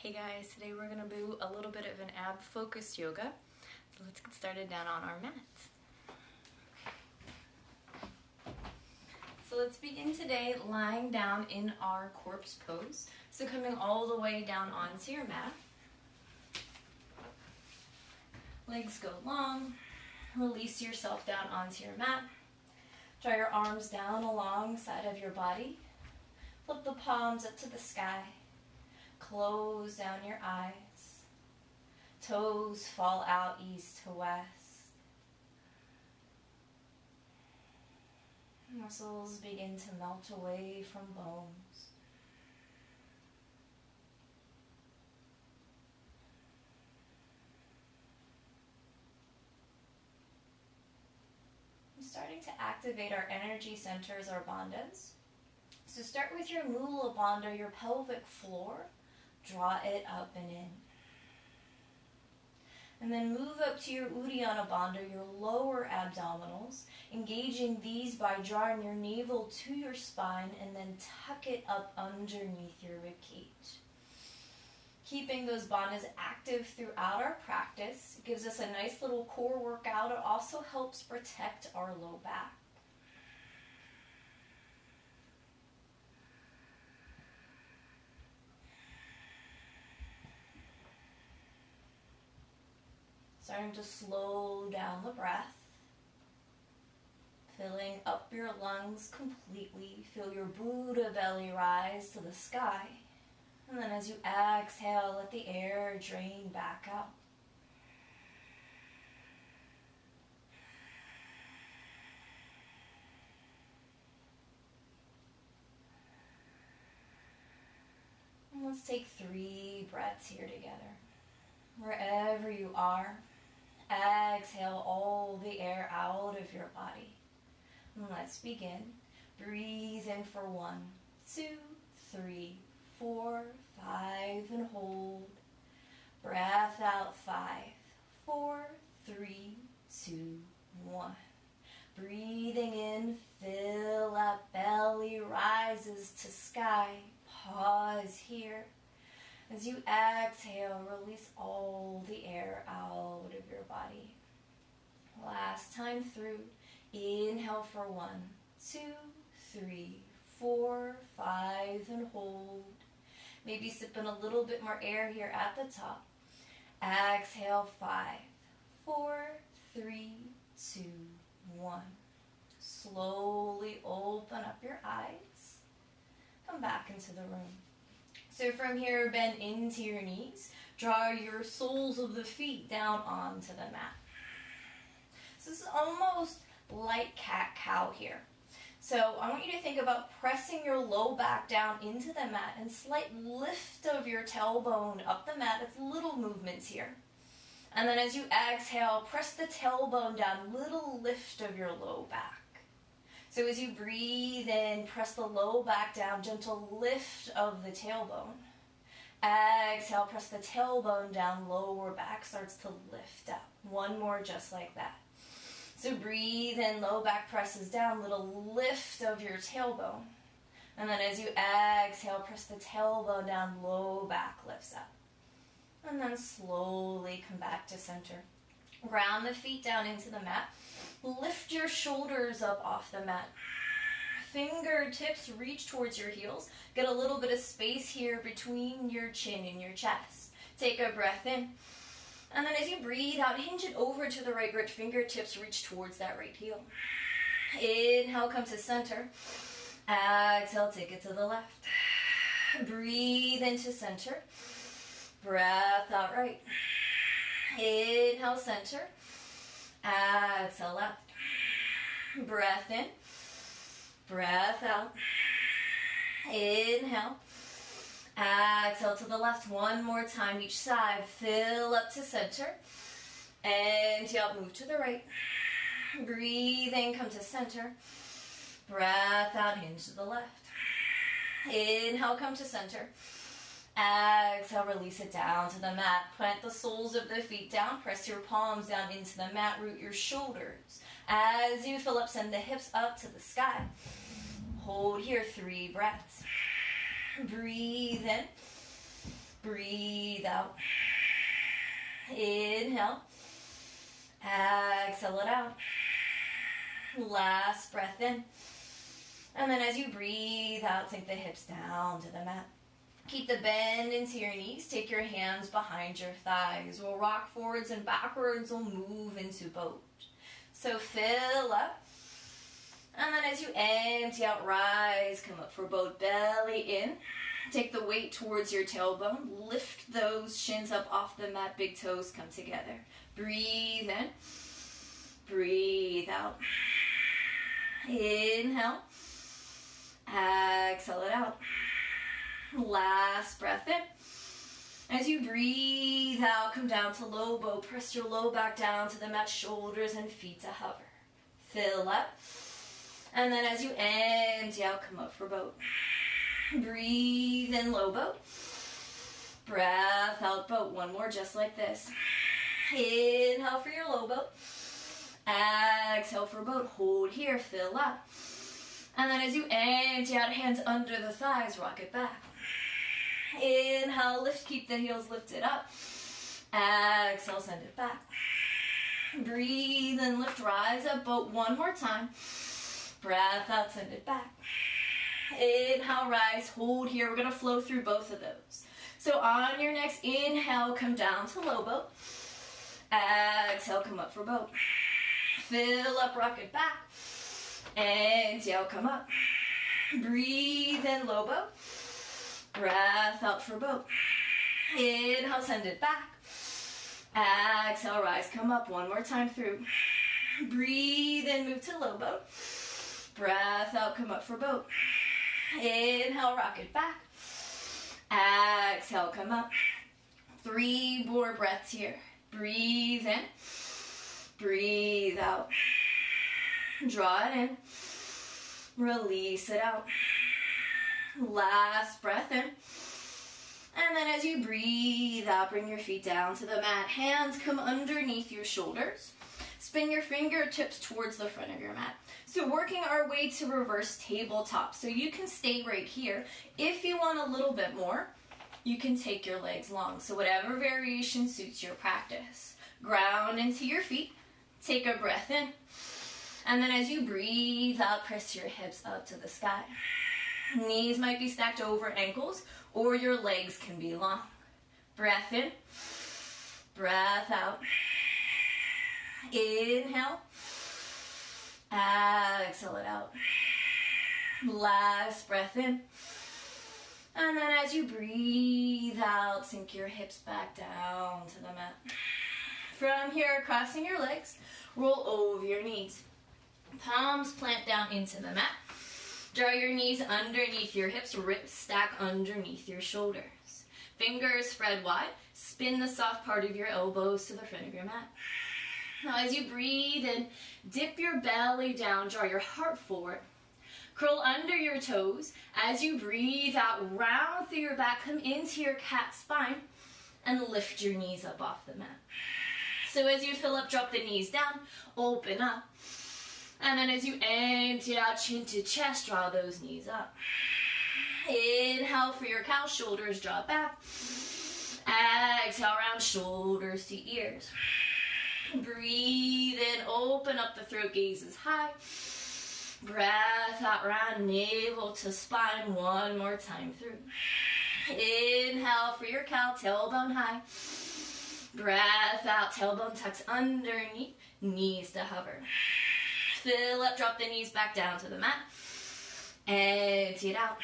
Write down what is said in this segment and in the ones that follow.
Hey guys, today we're going to do a little bit of an ab focused yoga. So let's get started down on our mats. So let's begin today lying down in our corpse pose. So coming all the way down onto your mat. Legs go long. Release yourself down onto your mat. Draw your arms down alongside of your body. Flip the palms up to the sky. Close down your eyes. Toes fall out east to west. Muscles begin to melt away from bones. I'm starting to activate our energy centers, our bandhas. So start with your Mula Bandha, your pelvic floor. Draw it up and in. And then move up to your Uddiyana Bandha, your lower abdominals, engaging these by drawing your navel to your spine and then tuck it up underneath your ribcage. Keeping those bandhas active throughout our practice gives us a nice little core workout. It also helps protect our low back. Starting to slow down the breath, filling up your lungs completely. Feel your Buddha belly rise to the sky. And then as you exhale, let the air drain back out. And let's take 3 breaths here together. Wherever you are, exhale all the air out of your body. And let's begin. Breathe in for 1, 2, 3, 4, 5, and hold. Breath out 5, 4, 3, 2, 1. Breathing in, fill up, belly rises to sky. Pause here. As you exhale, release all the air out of your body. Last time through, inhale for 1, 2, 3, 4, 5, and hold. Maybe sip in a little bit more air here at the top. Exhale, 5, 4, 3, 2, 1. Slowly open up your eyes. Come back into the room. So from here, bend into your knees. Draw your soles of the feet down onto the mat. So this is almost like cat-cow here. So I want you to think about pressing your low back down into the mat and slight lift of your tailbone up the mat. It's little movements here. And then as you exhale, press the tailbone down, little lift of your low back. So as you breathe in, press the low back down, gentle lift of the tailbone. Exhale, press the tailbone down, lower back starts to lift up. One more just like that. So breathe in, low back presses down, little lift of your tailbone. And then as you exhale, press the tailbone down, low back lifts up. And then slowly come back to center. Round the feet down into the mat. Lift your shoulders up off the mat. Fingertips reach towards your heels. Get a little bit of space here between your chin and your chest. Take a breath in. And then as you breathe out, hinge it over to the right. Fingertips reach towards that right heel. Inhale, come to center. Exhale, take it to the left. Breathe into center. Breath out right. Inhale, center. Exhale, left. Breath in. Breath out. Inhale. Exhale to the left. One more time each side. Fill up to center. Empty out, move to the right. Breathe in, come to center. Breath out, hinge to the left. Inhale, come to center. Exhale, release it down to the mat. Plant the soles of the feet down. Press your palms down into the mat. Root your shoulders. As you fill up, send the hips up to the sky. Hold here, 3 breaths. Breathe in. Breathe out. Inhale. Exhale it out. Last breath in. And then as you breathe out, sink the hips down to the mat. Keep the bend into your knees. Take your hands behind your thighs. We'll rock forwards and backwards. We'll move into boat. So fill up. And then as you empty out, rise, come up for boat, belly in. Take the weight towards your tailbone. Lift those shins up off the mat. Big toes come together. Breathe in. Breathe out. Inhale. Exhale it out. Last breath in. As you breathe out, come down to low boat. Press your low back down to the mat, shoulders and feet to hover. Fill up. And then as you empty out, come up for boat. Breathe in, low boat. Breath out, boat. One more, just like this. Inhale for your low boat. Exhale for boat. Hold here, fill up. And then as you empty out, hands under the thighs, rock it back. Inhale, lift, keep the heels lifted up. Exhale, send it back. Breathe and lift, rise up, boat. One more time. Breath out, send it back. Inhale, rise, hold here. We're going to flow through both of those. So on your next inhale, come down to low boat. Exhale, come up for boat. Fill up, rock it back. Exhale, come up. Breathe in, low boat. Breath out for boat. Inhale, send it back. Exhale, rise, come up. One more time through. Breathe in, move to low boat. Breath out, come up for boat. Inhale, rock it back. Exhale, come up. 3 more breaths here. Breathe in. Breathe out. Draw it in. Release it out. Last breath in. And then as you breathe out, bring your feet down to the mat. Hands come underneath your shoulders. Spin your fingertips towards the front of your mat. So working our way to reverse tabletop. So you can stay right here. If you want a little bit more, you can take your legs long. So whatever variation suits your practice. Ground into your feet. Take a breath in. And then as you breathe out, press your hips up to the sky. Knees might be stacked over ankles, or your legs can be long. Breath in. Breath out. Inhale. Exhale it out. Last breath in. And then as you breathe out, sink your hips back down to the mat. From here, crossing your legs, roll over your knees. Palms plant down into the mat. Draw your knees underneath your hips, ribs stack underneath your shoulders. Fingers spread wide. Spin the soft part of your elbows to the front of your mat. Now as you breathe in, dip your belly down, draw your heart forward. Curl under your toes. As you breathe out, round through your back, come into your cat spine, and lift your knees up off the mat. So as you fill up, drop the knees down, open up. And then as you empty out, chin to chest, draw those knees up. Inhale for your cow, shoulders drop back. Exhale, round shoulders to ears. Breathe in, open up the throat, gazes high. Breath out, round navel to spine. One more time through. Inhale for your cow, tailbone high. Breath out, tailbone tucks underneath, knees to hover. Fill up, drop the knees back down to the mat. Empty it out.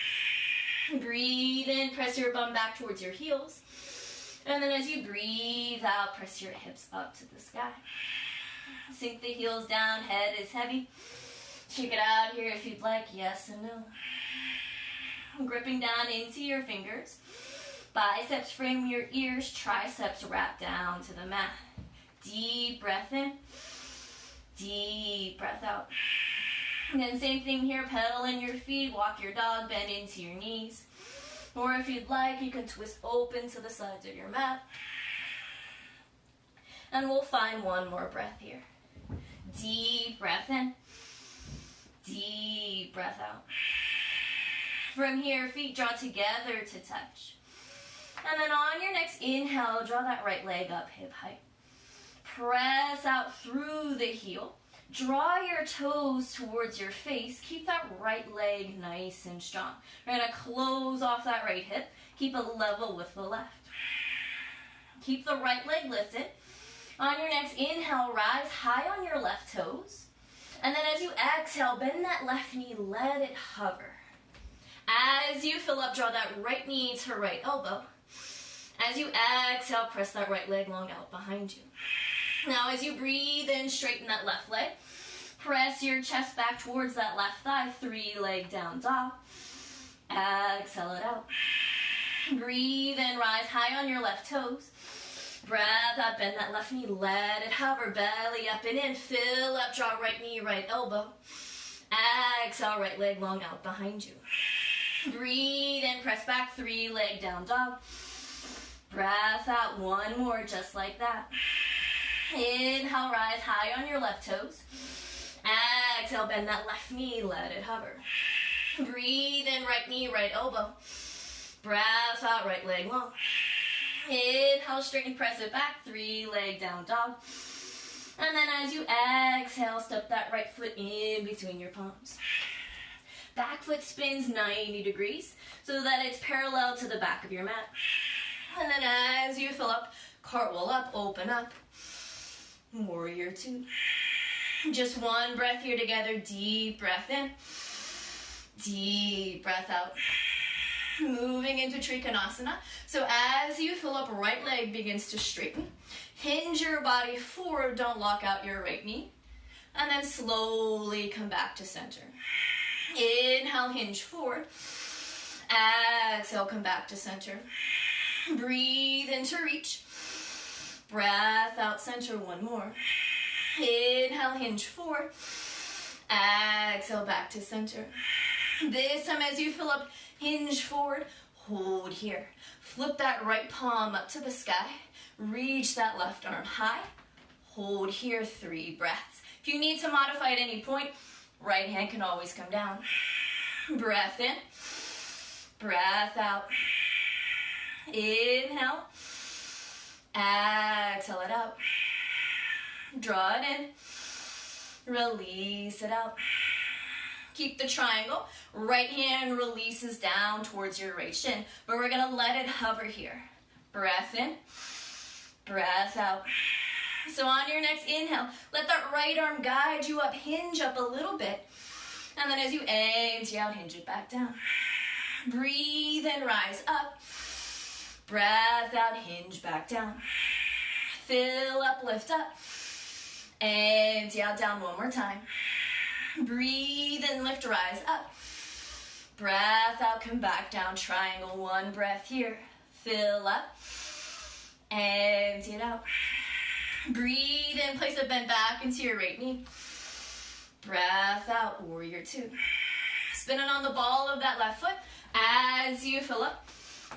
Breathe in, press your bum back towards your heels. And then as you breathe out, press your hips up to the sky. Sink the heels down, head is heavy. Check it out here if you'd like, yes and no. Gripping down into your fingers. Biceps frame your ears, triceps wrap down to the mat. Deep breath in, deep breath out. And then same thing here, pedal in your feet, walk your dog, bend into your knees. Or if you'd like, you can twist open to the sides of your mat. And we'll find one more breath here. Deep breath in, deep breath out. From here, feet draw together to touch. And then on your next inhale, draw that right leg up hip height. Press out through the heel. Draw your toes towards your face. Keep that right leg nice and strong. We're going to close off that right hip. Keep it level with the left. Keep the right leg lifted. On your next inhale, rise high on your left toes. And then as you exhale, bend that left knee, let it hover. As you fill up, draw that right knee to right elbow. As you exhale, press that right leg long out behind you. Now as you breathe in, straighten that left leg. Press your chest back towards that left thigh, 3-leg down dog. Exhale it out. Breathe in, rise high on your left toes. Breath up, bend that left knee, let it hover, belly up and in, fill up, draw right knee, right elbow. Exhale, right leg long out behind you. Breathe in, press back, 3-leg down dog. Breath out, one more, just like that. Inhale, rise high on your left toes. Exhale, bend that left knee, let it hover. Breathe in, right knee, right elbow. Breath out, right leg long. Inhale, straighten, press it back, 3-leg down dog. And then as you exhale, step that right foot in between your palms. Back foot spins 90 degrees so that it's parallel to the back of your mat. And then as you fill up, cartwheel up, open up. Warrior two. Just one breath here together. Deep breath in. Deep breath out. Moving into Trikonasana. So as you fill up, right leg begins to straighten. Hinge your body forward. Don't lock out your right knee. And then slowly come back to center. Inhale, hinge forward. Exhale, come back to center. Breathe into reach. Breath out, center, one more. Inhale, hinge forward. Exhale, back to center. This time as you fill up, hinge forward, hold here. Flip that right palm up to the sky. Reach that left arm high. Hold here, 3 breaths. If you need to modify at any point, right hand can always come down. Breath in. Breath out. Inhale. Exhale it out. Draw it in. Release it out. Keep the triangle. Right hand releases down towards your right shin, but we're going to let it hover here. Breath in. Breath out. So on your next inhale, let that right arm guide you up. Hinge up a little bit. And then as you empty out, hinge it back down. Breathe in, rise up. Breath out, hinge back down. Fill up, lift up. Empty out, down one more time. Breathe in, lift, rise up. Breath out, come back down, triangle, one breath here. Fill up. Empty it out. Breathe in, place a bend back into your right knee. Breath out, warrior two. Spin it on the ball of that left foot. As you fill up,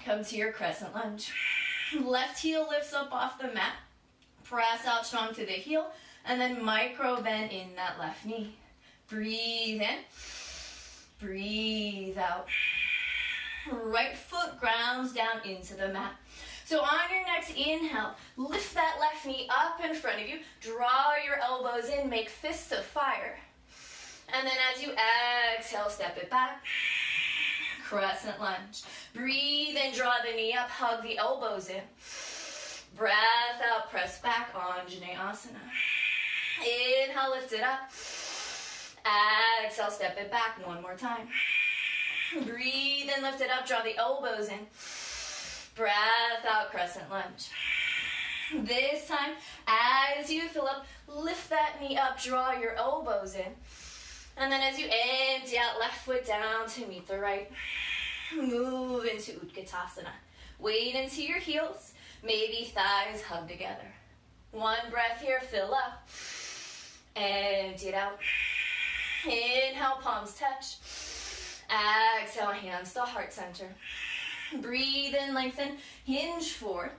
come to your crescent lunge. Left heel lifts up off the mat. Press out strong to the heel, and then micro bend in that left knee. Breathe in. Breathe out. Right foot grounds down into the mat. So on your next inhale, lift that left knee up in front of you. Draw your elbows in, make fists of fire. And then as you exhale, step it back. Crescent lunge. Breathe in, draw the knee up, hug the elbows in. Breath out, press back, Anjaneyasana. Inhale, lift it up. Exhale, step it back one more time. Breathe in, lift it up, draw the elbows in. Breath out, crescent lunge. This time, as you fill up, lift that knee up, draw your elbows in. And then as you empty out, left foot down to meet the right. Move into Utkatasana. Weight into your heels. Maybe thighs hug together. One breath here, fill up. Empty it out. Inhale, palms touch. Exhale, hands to heart center. Breathe in, lengthen, hinge forward.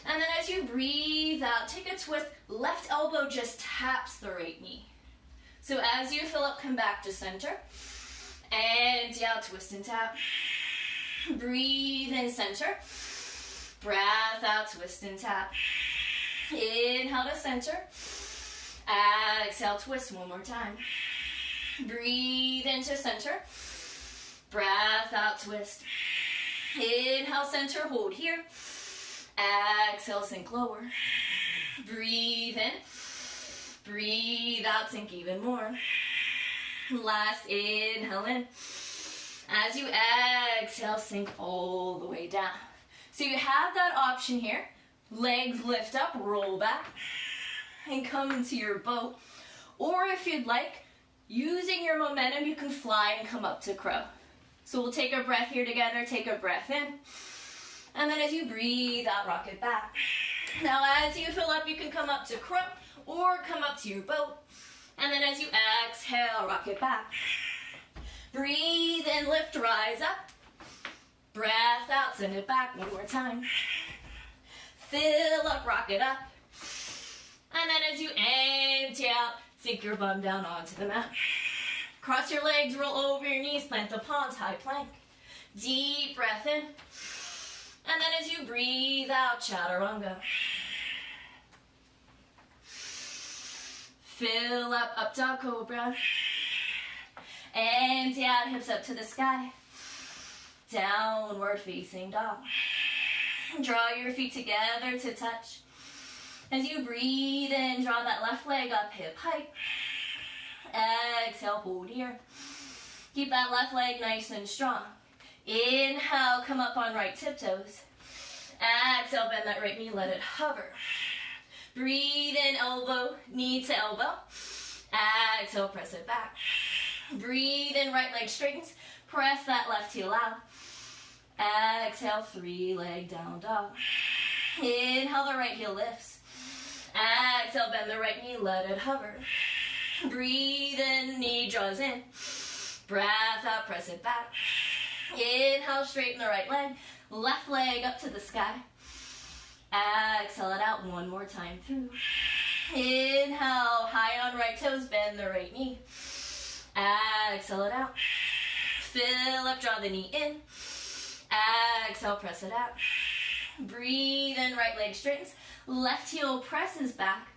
And then as you breathe out, take a twist. Left elbow just taps the right knee. So as you fill up, come back to center. Empty out, twist and tap. Breathe in, center. Breath out, twist and tap. Inhale to center. Exhale, twist one more time. Breathe into center. Breath out, twist. Inhale, center, hold here. Exhale, sink lower. Breathe in. Breathe out, sink even more. Last inhale in. As you exhale, sink all the way down. So you have that option here. Legs lift up, roll back, and come into your boat. Or if you'd like, using your momentum, you can fly and come up to crow. So we'll take a breath here together, take a breath in. And then as you breathe out, rock it back. Now as you fill up, you can come up to crow or come up to your boat. And then as you exhale, rock it back. Breathe in, lift, rise up. Breath out, send it back one more time. Fill up, rock it up. And then as you empty out, sink your bum down onto the mat. Cross your legs, roll over your knees, plant the palms, high plank. Deep breath in. And then as you breathe out, chaturanga. Fill up dog cobra. Empty out, hips up to the sky. Downward facing dog. Draw your feet together to touch. As you breathe in, draw that left leg up, hip height. Exhale, hold here. Keep that left leg nice and strong. Inhale, come up on right tiptoes. Exhale, bend that right knee, let it hover. Breathe in, elbow, knee to elbow. Exhale, press it back. Breathe in, right leg straightens. Press that left heel out. Exhale, three leg down dog. Inhale, the right heel lifts. Exhale, bend the right knee, let it hover. Breathe in, knee draws in. Breath out, press it back. Inhale, straighten the right leg. Left leg up to the sky. Exhale it out one more time through. Inhale, high on right toes, bend the right knee. Exhale it out. Fill up, draw the knee in. Exhale, press it out. Breathe in, right leg straightens. Left heel presses back.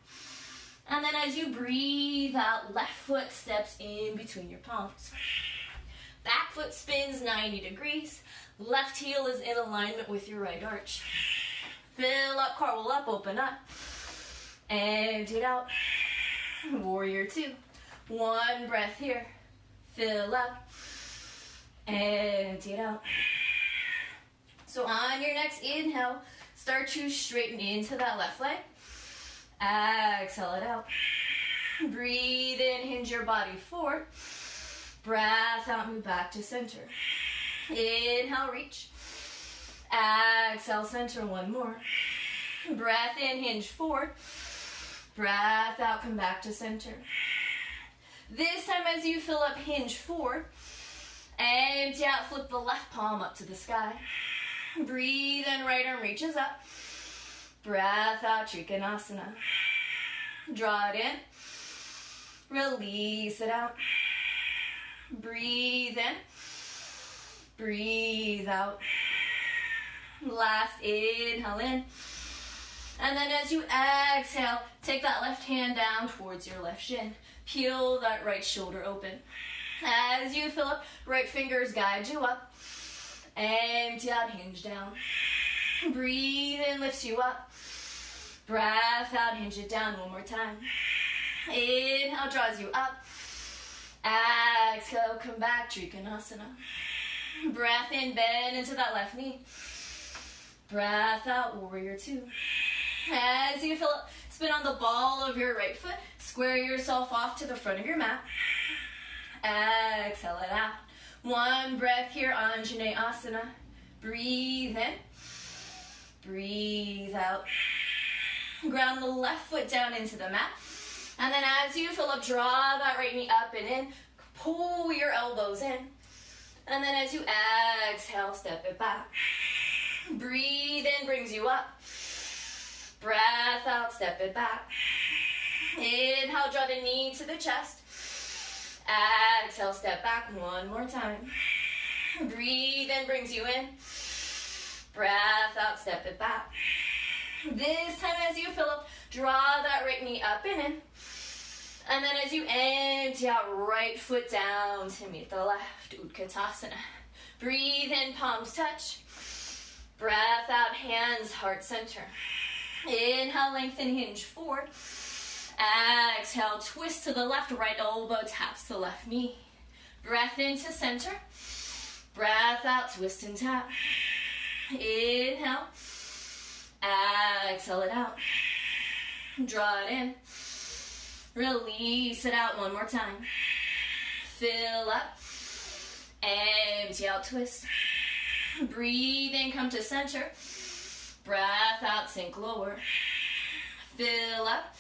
And then as you breathe out, left foot steps in between your palms. Back foot spins 90 degrees. Left heel is in alignment with your right arch. Fill up, cartwheel up, open up. Empty it out. Warrior two. One breath here. Fill up. Empty it out. So on your next inhale, start to straighten into that left leg. Exhale it out. Breathe in, hinge your body forward. Breath out, move back to center. Inhale, reach. Exhale, center, one more. Breath in, hinge forward. Breath out, come back to center. This time as you fill up, hinge forward. Empty out, flip the left palm up to the sky. Breathe in, right arm reaches up. Breath out, Trikonasana. Draw it in. Release it out. Breathe in. Breathe out. Last inhale in. And then as you exhale, take that left hand down towards your left shin. Peel that right shoulder open. As you fill up, right fingers guide you up. Empty out, hinge down. Breathe in, lifts you up. Breath out, hinge it down one more time. Inhale, draws you up. Exhale, come back, Trikonasana. Breath in, bend into that left knee. Breath out, warrior two. As you fill up, spin on the ball of your right foot. Square yourself off to the front of your mat. Exhale it out. One breath here, Anjaneyasana. Breathe in. Breathe out. Ground the left foot down into the mat. And then as you fill up, draw that right knee up and in. Pull your elbows in. And then as you exhale, step it back. Breathe in, brings you up. Breath out, step it back. Inhale, draw the knee to the chest. Exhale, step back one more time. Breathe in, brings you in. Breath out, step it back. This time as you fill up, draw that right knee up and in. And then as you empty out, right foot down to meet the left, Utkatasana. Breathe in, palms touch. Breath out, hands heart center. Inhale, lengthen, hinge forward. Exhale, twist to the left, right elbow taps the left knee. Breath into center. Breath out, twist and tap. Inhale. Exhale it out. Draw it in. Release it out one more time. Fill up. Empty out, twist. Breathe in, come to center. Breath out, sink lower. Fill up.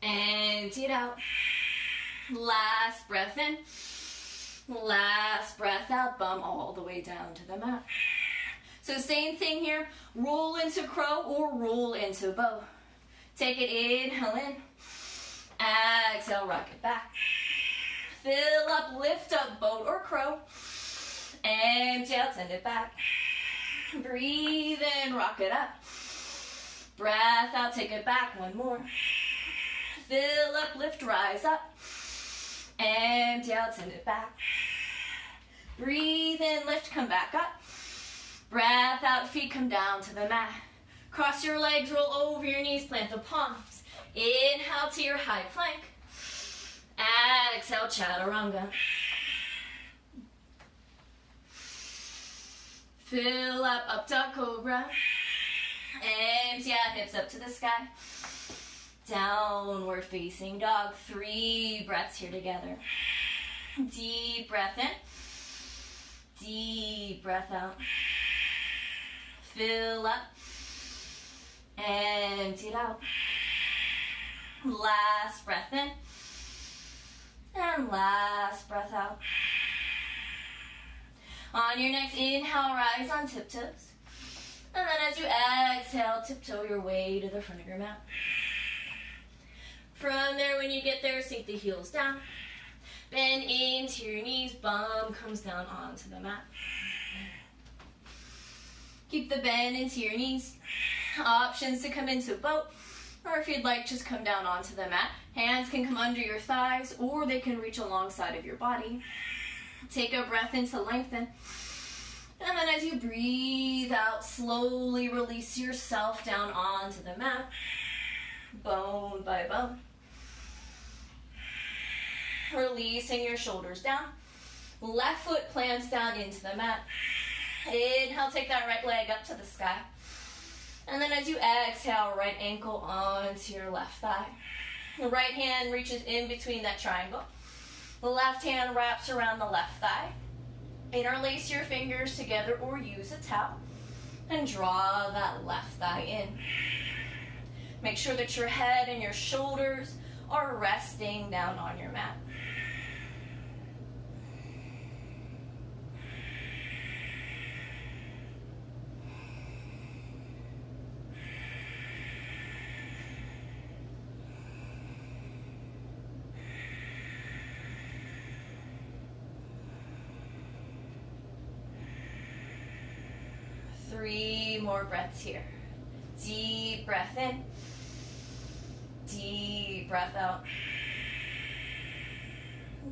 Empty it out. Last breath in. Last breath out. Bum all the way down to the mat. So same thing here. Roll into crow or roll into bow. Take it, inhale in. Exhale, rock it back. Fill up, lift up, boat or crow. Empty out, send it back. Breathe in, rock it up. Breath out, take it back, one more. Fill up, lift, rise up. Empty out, send it back. Breathe in, lift, come back up. Breath out, feet come down to the mat. Cross your legs, roll over your knees, plant the palms. Inhale to your high plank. Exhale, chaturanga. Fill up dog cobra. Empty out, hips up to the sky. Downward facing dog. 3 breaths here together. Deep breath in. Deep breath out. Fill up. Empty it out. Last breath in. And last breath out. On your next inhale, rise on tiptoes. And then as you exhale, tiptoe your way to the front of your mat. From there, when you get there, sink the heels down. Bend into your knees, bum comes down onto the mat. Keep the bend into your knees. Options to come into boat, or if you'd like, just come down onto the mat. Hands can come under your thighs, or they can reach alongside of your body. Take a breath in to lengthen. And then as you breathe out, slowly release yourself down onto the mat, bone by bone. Releasing your shoulders down. Left foot plants down into the mat. Inhale, take that right leg up to the sky. And then as you exhale, right ankle onto your left thigh. The right hand reaches in between that triangle. The left hand wraps around the left thigh. Interlace your fingers together or use a towel and draw that left thigh in. Make sure that your head and your shoulders are resting down on your mat. Three more breaths here. Deep breath in. Deep breath out.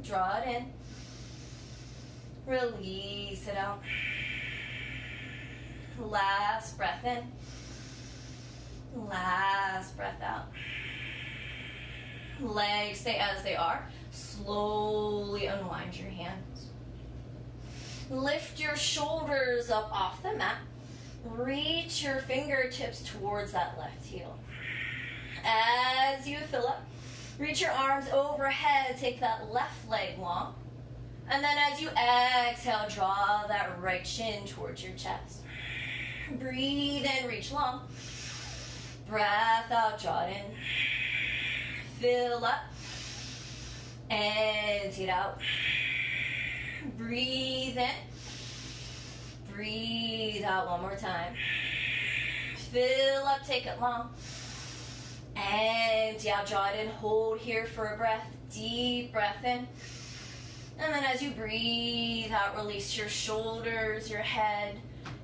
Draw it in. Release it out. Last breath in. Last breath out. Legs stay as they are. Slowly unwind your hands. Lift your shoulders up off the mat. Reach your fingertips towards that left heel. As you fill up, reach your arms overhead, take that left leg long. And then as you exhale, draw that right shin towards your chest. Breathe in, reach long. Breath out, draw it in. Fill up. Empty it out. Breathe in. Breathe out one more time. Fill up, take it long. Empty out, draw it in. Hold here for a breath. Deep breath in. And then as you breathe out, release your shoulders, your head.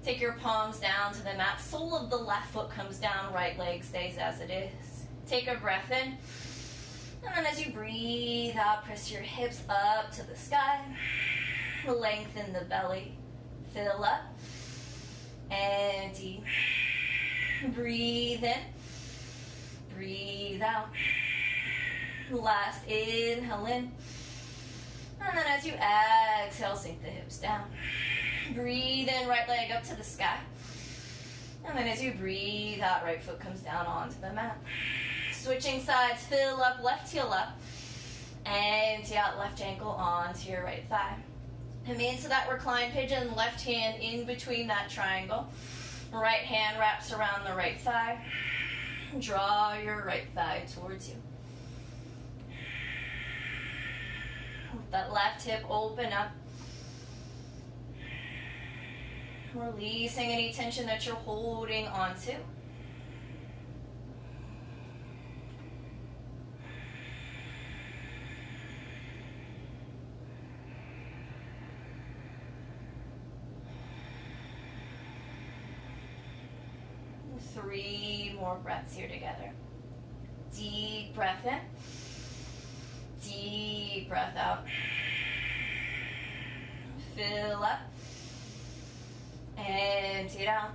Take your palms down to the mat. Sole of the left foot comes down, right leg stays as it is. Take a breath in. And then as you breathe out, press your hips up to the sky. Lengthen the belly. Fill up. Empty. Breathe in. Breathe out. Last inhale in. And then as you exhale, sink the hips down. Breathe in, right leg up to the sky. And then as you breathe out, right foot comes down onto the mat. Switching sides, fill up, left heel up. Empty out, left ankle onto your right thigh. Come into that reclined pigeon, left hand in between that triangle. Right hand wraps around the right thigh. Draw your right thigh towards you. Let that left hip open up. Releasing any tension that you're holding onto. Three more breaths here together. Deep breath in. Deep breath out. Fill up. Empty it out.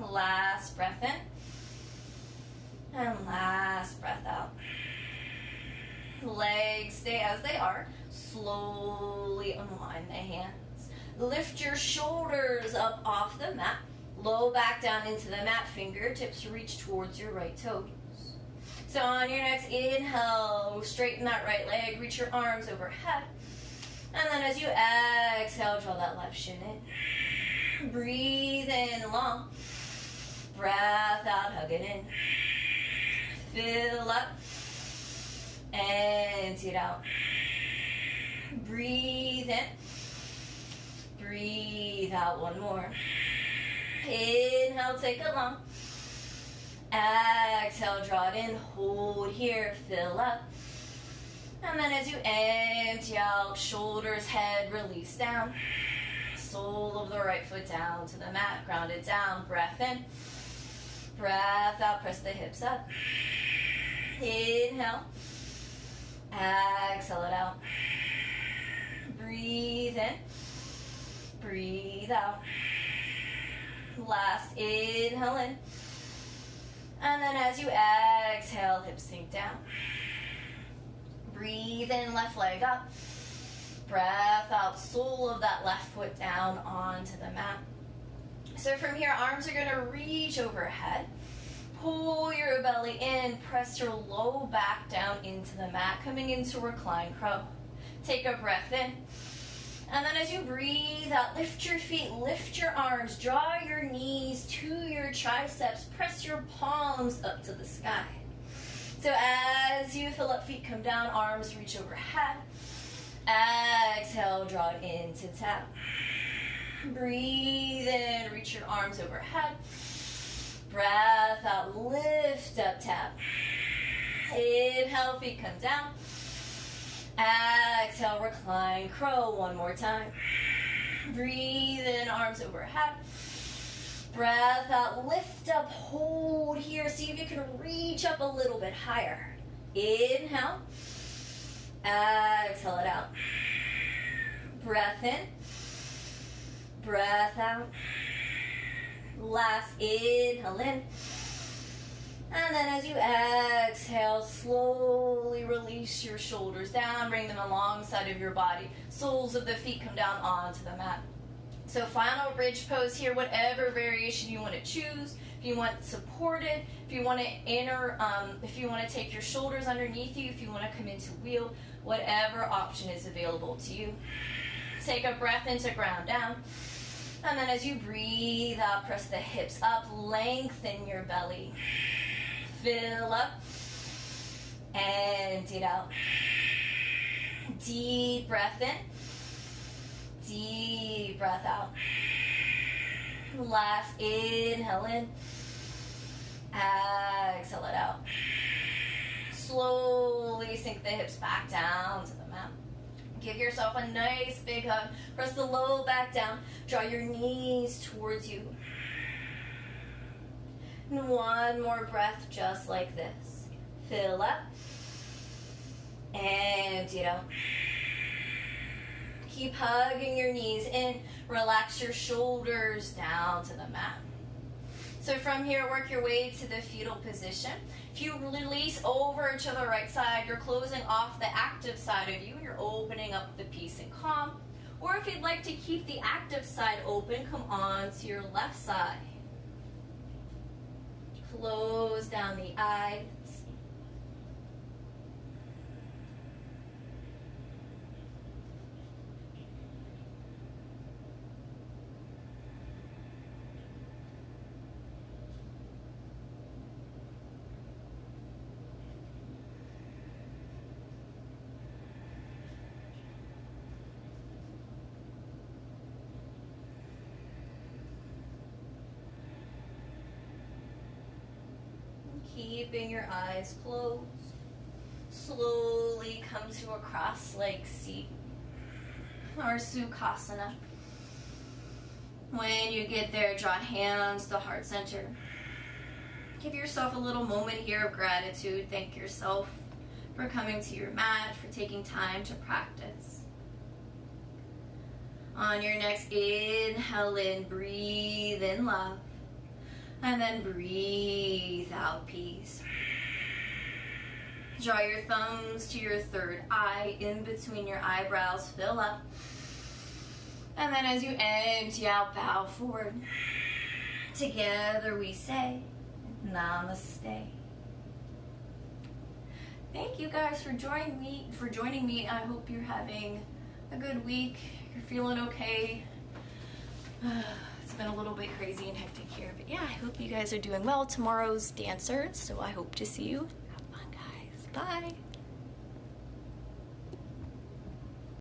Last breath in. And last breath out. Legs stay as they are. Slowly unwind the hands. Lift your shoulders up off the mat. Low back down into the mat. Fingertips reach towards your right toes. So on your next inhale, straighten that right leg. Reach your arms overhead. And then as you exhale, draw that left shin in. Breathe in long. Breath out, hug it in. Fill up. Empty it out. Breathe in. Breathe out, one more. Inhale, take a long. Exhale, draw it in. Hold here, fill up. And then as you empty out, shoulders, head, release down. Sole of the right foot down to the mat, ground it down. Breath in. Breath out, press the hips up. Inhale. Exhale it out. Breathe in. Breathe out. Last inhale in. And then as you exhale, hips sink down. Breathe in, left leg up. Breath out, sole of that left foot down onto the mat. So from here, arms are going to reach overhead. Pull your belly in, press your low back down into the mat, coming into reclined crow. Take a breath in. And then as you breathe out, lift your feet, lift your arms, draw your knees to your triceps, press your palms up to the sky. So as you fill up, feet come down, arms reach overhead. Exhale, draw it into tap. Breathe in, reach your arms overhead. Breath out, lift up, tap. Inhale, feet come down. Exhale, recline, crow, one more time. Breathe in, arms overhead. Breath out, lift up, hold here. See if you can reach up a little bit higher. Inhale. Exhale it out. Breath in. Breath out. Last inhale in. And then as you exhale, slowly release your shoulders down. Bring them alongside of your body. Soles of the feet come down onto the mat. So final bridge pose here, whatever variation you want to choose. If you want supported, if you want to if you want to take your shoulders underneath you, if you want to come into wheel, whatever option is available to you. Take a breath into ground down. And then as you breathe out, press the hips up, lengthen your belly. Fill up. Empty it out. Deep breath in. Deep breath out. Last inhale in. Exhale it out. Slowly sink the hips back down to the mat. Give yourself a nice big hug. Press the low back down. Draw your knees towards you. And one more breath just like this. Fill up. Empty it out. Keep hugging your knees in. Relax your shoulders down to the mat. So from here, work your way to the fetal position. If you release over to the right side, you're closing off the active side of you and you're opening up the peace and calm. Or if you'd like to keep the active side open, come on to your left side. Close down the eyes. Keeping your eyes closed. Slowly come to a cross-legged seat, or Sukhasana. When you get there, draw hands to heart center. Give yourself a little moment here of gratitude. Thank yourself for coming to your mat, for taking time to practice. On your next inhale in, breathe in love. And then breathe out peace. Draw your thumbs to your third eye, in between your eyebrows, fill up. And then as you empty out, bow forward. Together we say, Namaste. Thank you guys for joining me. I hope you're having a good week. You're feeling okay. It's been a little bit crazy and hectic here, but yeah, I hope you guys are doing well. Tomorrow's dancers, so I hope to see you. Have fun, guys. Bye.